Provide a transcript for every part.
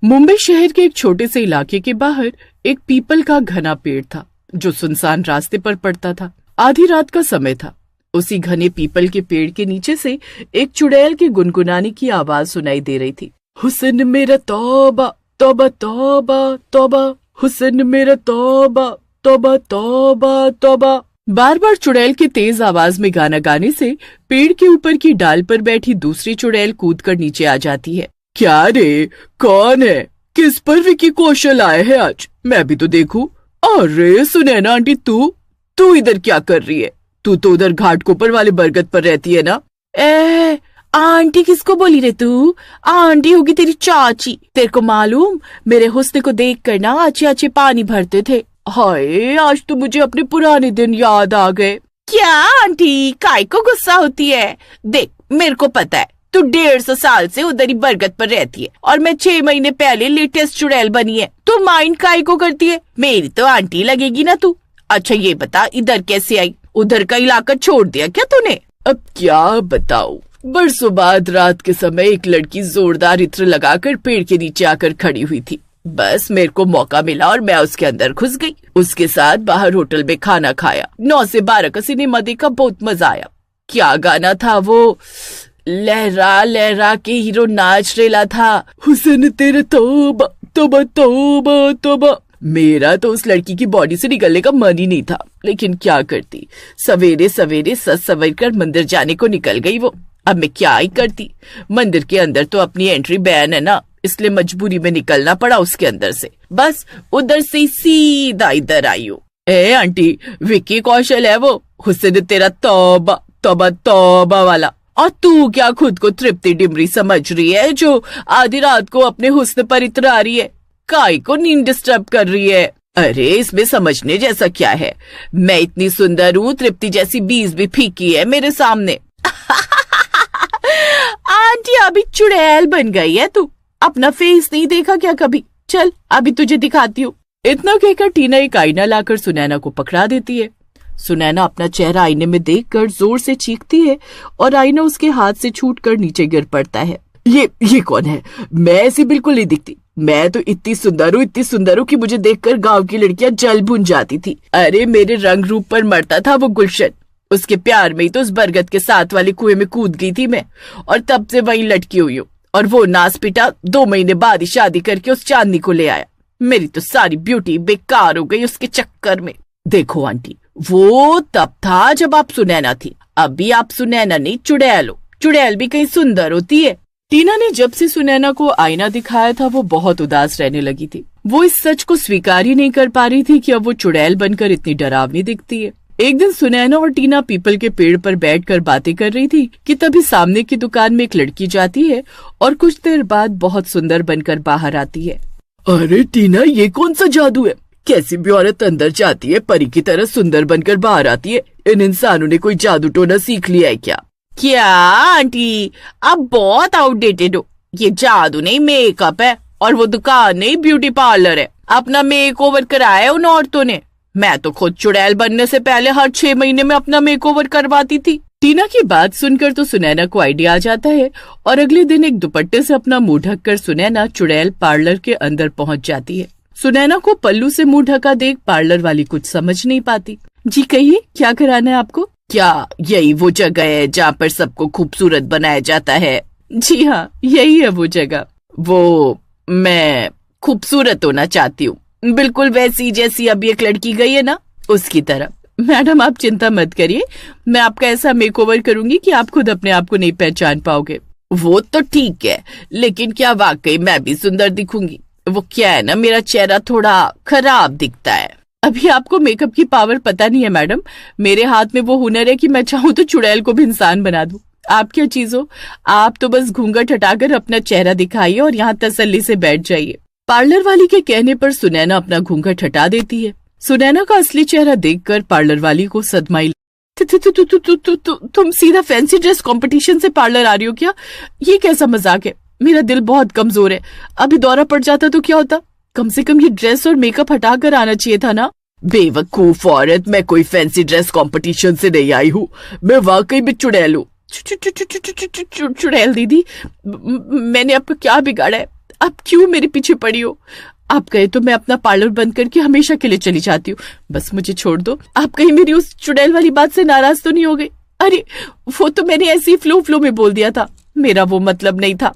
मुंबई शहर के एक छोटे से इलाके के बाहर एक पीपल का घना पेड़ था जो सुनसान रास्ते पर पड़ता था। आधी रात का समय था। उसी घने पीपल के पेड़ के नीचे से एक चुड़ैल के गुनगुनाने की आवाज सुनाई दे रही थी। हुस्न मेरा तौबा तौबा तौबा तौबा, हुस्न मेरा तौबा तौबा तौबा तौबा। बार बार चुड़ैल के तेज आवाज में गाना गाने से पेड़ के ऊपर की डाल पर बैठी दूसरी चुड़ैल कूदकर नीचे आ जाती है। क्या रे, कौन है? किस पर विकी कौशल आए हैं आज? मैं भी तो देखूं। अरे सुनैना आंटी, तू इधर क्या कर रही है? तू तो उधर घाटकोपर वाले बरगद पर रहती है ना? आंटी किसको बोली रे तू? आंटी होगी तेरी चाची। तेरे को मालूम, मेरे हुस्न को देख कर ना अच्छे अच्छे पानी भरते थे। हाय, आज तो मुझे अपने पुराने दिन याद आ गए। क्या आंटी, काय को गुस्सा होती है? देख, मेरे को पता है तू 150 साल से उधर ही बरगद पर रहती है और मैं 6 महीने पहले लेटेस्ट चुड़ैल बनी है। तू माइंड काय को करती है? मेरी तो आंटी लगेगी ना तू। अच्छा ये बता, इधर कैसे आई? उधर का इलाका छोड़ दिया क्या तूने? अब क्या बताऊं, बरसों बाद रात के समय एक लड़की जोरदार इत्र लगाकर पेड़ के नीचे आकर खड़ी हुई थी। बस मेरे को मौका मिला और मैं उसके अंदर घुस गई। उसके साथ बाहर होटल में खाना खाया। 9 से 12 का सिनेमा देखा, बहुत मजा आया। क्या गाना था वो? लहरा लहरा के हीरो नाच रेला था। हुस्न तेरे तौबा तौबा तौबा तौबा। मेरा तो उस लड़की की बॉडी से निकलने का मन ही नहीं था, लेकिन क्या करती, सवेरे सवेरे सज सवर कर मंदिर जाने को निकल गई वो। अब मैं क्या ही करती, मंदिर के अंदर तो अपनी एंट्री बैन है ना, इसलिए मजबूरी में निकलना पड़ा उसके अंदर से। बस उधर से सीधा इधर आई हूँ। आंटी, विक्की कौशल है वो, हुस्न तेरा तौबा तौबा तौबा वाला। और तू क्या खुद को तृप्ति डिमरी समझ रही है जो आधी रात को अपने हुस्न पर इतरा रही है? काय को नींद डिस्टर्ब कर रही है? अरे इसमें समझने जैसा क्या है? मैं इतनी सुंदर हूँ, तृप्ति जैसी 20 भी फीकी है मेरे सामने। आंटी अभी चुड़ैल बन गई है तू। अपना फेस नहीं देखा क्या कभी? चल अभी तुझे दिखाती हूँ। इतना कहकर टीना एक आईना लाकर सुनैना को पकड़ा देती है। सुनैना अपना चेहरा आईने में देखकर जोर से चीखती है और आईना उसके हाथ से छूटकर नीचे गिर पड़ता है। ये कौन है? मैं ऐसी बिल्कुल नहीं दिखती। मैं तो इतनी सुंदर हूँ कि मुझे देखकर गांव की लड़कियां जल भुन जाती थी। अरे मेरे रंग रूप पर मरता था वो गुलशन। उसके प्यार में ही तो उस बरगद के साथ वाले कुएं में कूद गई थी मैं, और तब से वहीं लटकी हुई हूँ। और वो नास पिटा 2 महीने बाद ही शादी करके उस चांदनी को ले आया। मेरी तो सारी ब्यूटी बेकार हो गई उसके चक्कर में। देखो आंटी, वो तब था जब आप सुनैना थी, अभी आप सुनैना नहीं चुड़ैल हो। चुड़ैल भी कहीं सुंदर होती है। टीना ने जब से सुनैना को आईना दिखाया था वो बहुत उदास रहने लगी थी। वो इस सच को स्वीकार ही नहीं कर पा रही थी कि अब वो चुड़ैल बनकर इतनी डरावनी दिखती है। एक दिन सुनैना और टीना पीपल के पेड़ पर बैठकर बातें कर रही थी कि तभी सामने की दुकान में एक लड़की जाती है और कुछ देर बाद बहुत सुंदर बनकर बाहर आती है। अरे टीना, ये कौन सा जादू है? कैसी भी औरत अंदर जाती है, परी की तरह सुंदर बनकर बाहर आती है। इन इंसानों ने कोई जादू टोना सीख लिया है क्या? क्या आंटी, आप बहुत आउटडेटेड हो। ये जादू नहीं, मेकअप है, और वो दुकान नहीं ब्यूटी पार्लर है। अपना मेकओवर कराया उन औरतों ने। मैं तो खुद चुड़ैल बनने से पहले हर 6 महीने में अपना मेकओवर करवाती थी। टीना की बात सुनकर तो सुनैना को आइडिया आ जाता है और अगले दिन एक दुपट्टे से अपना मुंह ढककर सुनैना चुड़ैल पार्लर के अंदर पहुंच जाती है। सुनैना को पल्लू से मुंह ढका देख पार्लर वाली कुछ समझ नहीं पाती। जी कहिए, क्या कराना है आपको? क्या यही वो जगह है जहाँ पर सबको खूबसूरत बनाया जाता है? जी हाँ, यही है वो जगह। वो मैं खूबसूरत होना चाहती हूँ, बिल्कुल वैसी जैसी अभी एक लड़की गई है ना, उसकी तरह। मैडम आप चिंता मत करिए, मैं आपका ऐसा मेकओवर करूंगी कि आप खुद अपने आप को नहीं पहचान पाओगे। वो तो ठीक है, लेकिन क्या वाकई मैं भी सुंदर दिखूंगी? वो क्या है ना, मेरा चेहरा थोड़ा खराब दिखता है। अभी आपको मेकअप की पावर पता नहीं है मैडम। मेरे हाथ में वो हुनर है कि मैं चाहूँ तो चुड़ैल को भी इंसान बना दूं। आप क्या चीज हो? आप तो बस घूंघट हटाकर अपना चेहरा दिखाइए और यहाँ तसल्ली से बैठ जाइए। पार्लर वाली के कहने पर सुनैना अपना घूंघट हटा देती है। सुनैना का असली चेहरा देखकर पार्लर वाली को सदमा ही। तुम सीधा फैंसी ड्रेस कंपटीशन से पार्लर आ रही हो क्या? ये कैसा मजाक है? मेरा दिल बहुत कमजोर है, अभी दौरा पड़ जाता तो क्या होता? कम से कम ये ड्रेस और मेकअप हटा कर आना चाहिए था ना। बेवकूफ औरत, मैं कोई फैंसी ड्रेस कंपटीशन से नहीं आई हूँ, मैं वाकई में चुड़ैल हूँ। चुड़ैल दीदी, मैंने आपको क्या बिगाड़ा है? आप क्यों मेरे पीछे पड़ी हो? आप कहे तो मैं अपना पार्लर बंद करके हमेशा के लिए चली जाती हूँ। बस मुझे छोड़ दो। आप कहीं मेरी उस चुड़ैल वाली बात से नाराज तो नहीं हो गई? अरे वो तो मैंने ऐसे ही फ्लो में बोल दिया था, मेरा वो मतलब नहीं था।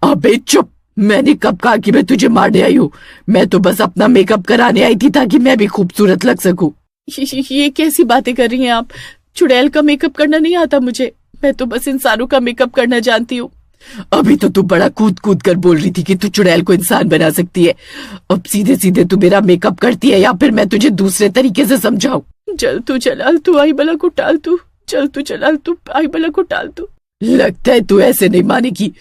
अबे चुप, मैंने कब कहा कि मैं तुझे मारने आई हूँ? मैं तो बस अपना मेकअप कराने आई थी ताकि मैं भी खूबसूरत लग सकूं। ये कैसी बातें कर रही हैं आप? चुड़ैल का मेकअप करना नहीं आता मुझे, मैं तो बस इंसानों का मेकअप करना जानती हूँ। अभी तो तू बड़ा कूद कूद कर बोल रही थी कि तू चुड़ैल को इंसान बना सकती है। अब सीधे सीधे तू मेरा मेकअप करती है या फिर मैं तुझे दूसरे तरीके से समझाऊं? चल तू जलाल तू आई बला को टाल तू, चल तू जलाल तू आई बला को टाल तू। लगता है तू ऐसे नहीं मानेगी,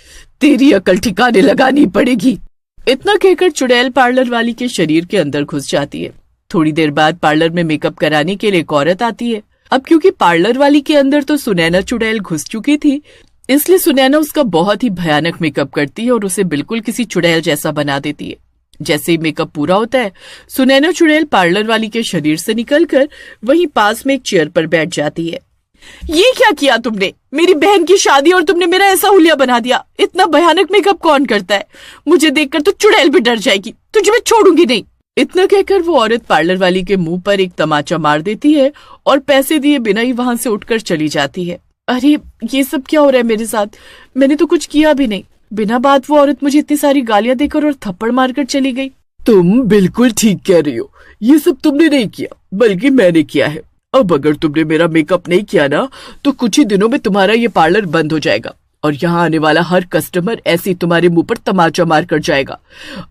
तेरी अकल ठिकाने लगानी पड़ेगी। इतना कहकर चुड़ैल पार्लर वाली के शरीर के अंदर घुस जाती है। थोड़ी देर बाद पार्लर में मेकअप कराने के लिए एक औरत आती है। अब क्योंकि पार्लर वाली के अंदर तो सुनैना चुड़ैल घुस चुकी थी, इसलिए सुनैना उसका बहुत ही भयानक मेकअप करती है और उसे बिल्कुल किसी चुड़ैल जैसा बना देती है। जैसे ही मेकअप पूरा होता है, सुनैना चुड़ैल पार्लर वाली के शरीर से निकलकर वहीं पास में एक चेयर पर बैठ जाती है। ये क्या किया तुमने? मेरी बहन की शादी और तुमने मेरा ऐसा हुलिया बना दिया। इतना भयानक मेकअप कौन करता है? मुझे देखकर तो चुड़ैल भी डर जाएगी, तुझे मैं छोड़ूंगी नहीं। इतना कहकर वो औरत पार्लर वाली के मुंह पर एक तमाचा मार देती है और पैसे दिए बिना ही वहां से उठकर चली जाती है। अरे ये सब क्या हो रहा है मेरे साथ? मैंने तो कुछ किया भी नहीं। बिना बात वो औरत मुझे इतनी सारी गालियां देकर और थप्पड़ मारकर चली गई। तुम बिल्कुल ठीक कह रही हो, ये सब तुमने नहीं किया बल्कि मैंने किया है। अब अगर तुमने मेरा मेकअप नहीं किया ना तो कुछ ही दिनों में तुम्हारा ये पार्लर बंद हो जाएगा और यहाँ आने वाला हर कस्टमर ऐसे ही तुम्हारे मुंह पर तमाचा मार कर जाएगा।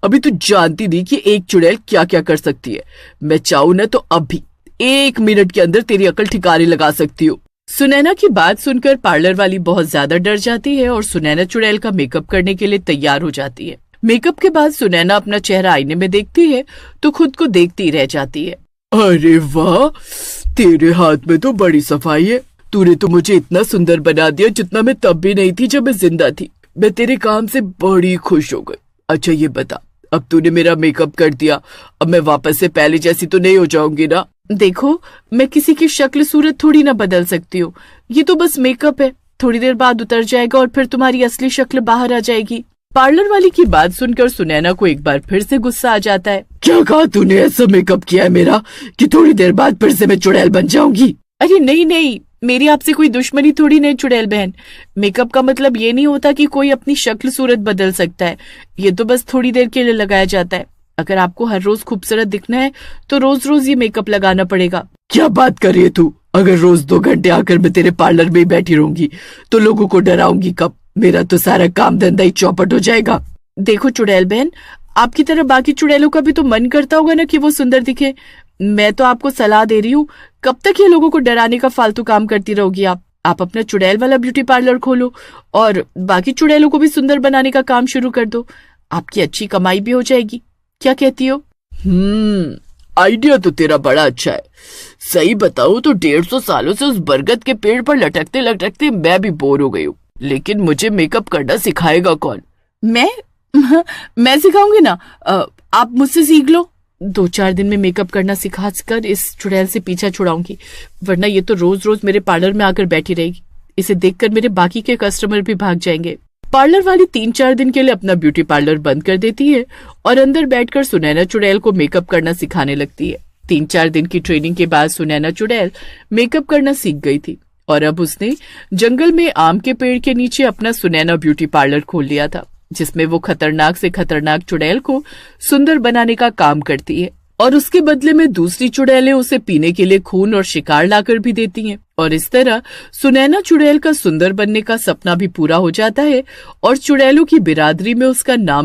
अभी तो जानती नहीं कि एक चुड़ैल क्या क्या कर सकती है। मैं चाहूं ना तो अभी 1 मिनट के अंदर तेरी अकल ठिकाने लगा सकती हूँ। सुनैना की बात सुनकर पार्लर वाली बहुत ज्यादा डर जाती है और सुनैना चुड़ैल का मेकअप करने के लिए तैयार हो जाती है। मेकअप के बाद सुनैना अपना चेहरा आईने में देखती है तो खुद को देखती रह जाती है। अरे वाह, तेरे हाथ में तो बड़ी सफाई है। तूने तो मुझे इतना सुंदर बना दिया जितना मैं तब भी नहीं थी जब मैं जिंदा थी। मैं तेरे काम से बड़ी खुश हो गई। अच्छा ये बता, अब तूने मेरा मेकअप कर दिया, अब मैं वापस से पहले जैसी तो नहीं हो जाऊंगी ना? देखो, मैं किसी की शक्ल सूरत थोड़ी ना बदल सकती हूँ। ये तो बस मेकअप है, थोड़ी देर बाद उतर जाएगा और फिर तुम्हारी असली शक्ल बाहर आ जाएगी। पार्लर वाली की बात सुनकर सुनैना को एक बार फिर से गुस्सा आ जाता है। क्या कहा तूने? ऐसा मेकअप किया है मेरा कि थोड़ी देर बाद फिर से मैं चुड़ैल बन जाऊंगी? अरे नहीं, मेरी आपसे कोई दुश्मनी थोड़ी नहीं चुड़ैल बहन। मेकअप का मतलब ये नहीं होता कि कोई अपनी शक्ल सूरत बदल सकता है। ये तो बस थोड़ी देर के लिए लगाया जाता है। अगर आपको हर रोज खूबसूरत दिखना है तो रोज रोज ये मेकअप लगाना पड़ेगा। क्या बात कर रही है तू? अगर रोज 2 घंटे आकर मैं तेरे पार्लर में ही बैठी रहूंगी तो लोगों को डराऊंगी कब? मेरा तो सारा काम धंधा ही चौपट हो जाएगा। देखो चुड़ैल बहन, आपकी तरह बाकी चुड़ैलों का भी तो मन करता होगा ना कि वो सुंदर दिखे। मैं तो आपको सलाह दे रही हूँ, कब तक ये लोगों को डराने का फालतू काम करती रहोगी आप अपना चुड़ैल वाला ब्यूटी पार्लर खोलो और बाकी चुड़ैलों को भी सुंदर बनाने का काम शुरू कर दो। आपकी अच्छी कमाई भी हो जाएगी। क्या कहती हो? आइडिया तो तेरा बड़ा अच्छा है। सही बताऊं तो 150 सालों से उस बरगद के पेड़ पर लटकते लटकते मैं भी बोर हो गई हूँ। लेकिन मुझे मेकअप करना सिखाएगा कौन? मैं सिखाऊंगी ना। आप मुझसे सीख लो। 2-4 दिन में मेकअप करना सिखा कर इस चुड़ैल से पीछा छुड़ाऊंगी, वरना ये तो रोज रोज मेरे पार्लर में आकर बैठी रहेगी। इसे देखकर मेरे बाकी के कस्टमर भी भाग जाएंगे। पार्लर वाली 3-4 दिन के लिए अपना ब्यूटी पार्लर बंद कर देती है और अंदर बैठकर सुनैना चुड़ैल को मेकअप करना सिखाने लगती है। 3-4 दिन की ट्रेनिंग के बाद सुनैना चुड़ैल मेकअप करना सीख गई थी और अब उसने जंगल में आम के पेड़ के नीचे अपना सुनैना ब्यूटी पार्लर खोल लिया था, जिसमें वो खतरनाक से खतरनाक चुड़ैल को सुंदर बनाने का काम करती है और उसके बदले में दूसरी चुड़ैलें उसे पीने के लिए खून और शिकार लाकर भी देती हैं। और इस तरह सुनैना चुड़ैल का सुंदर बनने का सपना भी पूरा हो जाता है और चुड़ैलों की बिरादरी में उसका नाम